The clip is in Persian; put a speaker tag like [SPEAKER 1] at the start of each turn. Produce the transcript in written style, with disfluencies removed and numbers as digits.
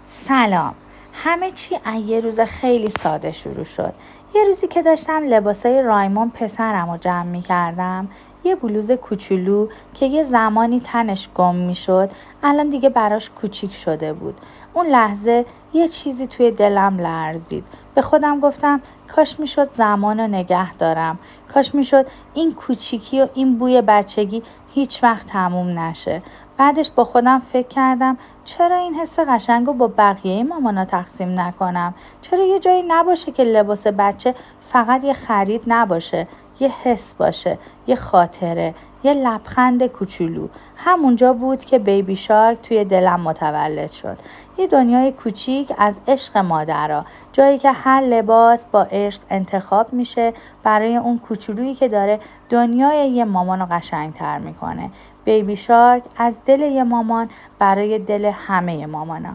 [SPEAKER 1] سلام. همه چی از یه روز خیلی ساده شروع شد. یه روزی که داشتم لباسای رایمون پسرم رو جمع می کردم، یه بلوز کوچولو که یه زمانی تنش گم می شد، الان دیگه براش کوچیک شده بود. اون لحظه یه چیزی توی دلم لرزید. به خودم گفتم کاش می شد زمان رو نگه دارم. کاش می شد این کوچیکی و این بوی بچگی هیچ وقت تموم نشه. بعدش با خودم فکر کردم چرا این حس قشنگ رو با بقیه مامانا تقسیم نکنم؟ چرا یه جایی نباشه که لباس بچه فقط یه خرید نباشه، یه حس باشه، یه خاطره، یه لبخند کوچولو. همونجا بود که بیبی شارک توی دلم متولد شد. یه دنیای کوچیک از عشق مادرها، جایی که هر لباس با عشق انتخاب میشه برای اون کوچولویی که داره دنیای یه مامان رو قشنگ‌تر میکنه. بیبی شارک از دل یه مامان برای دل همه مامانا.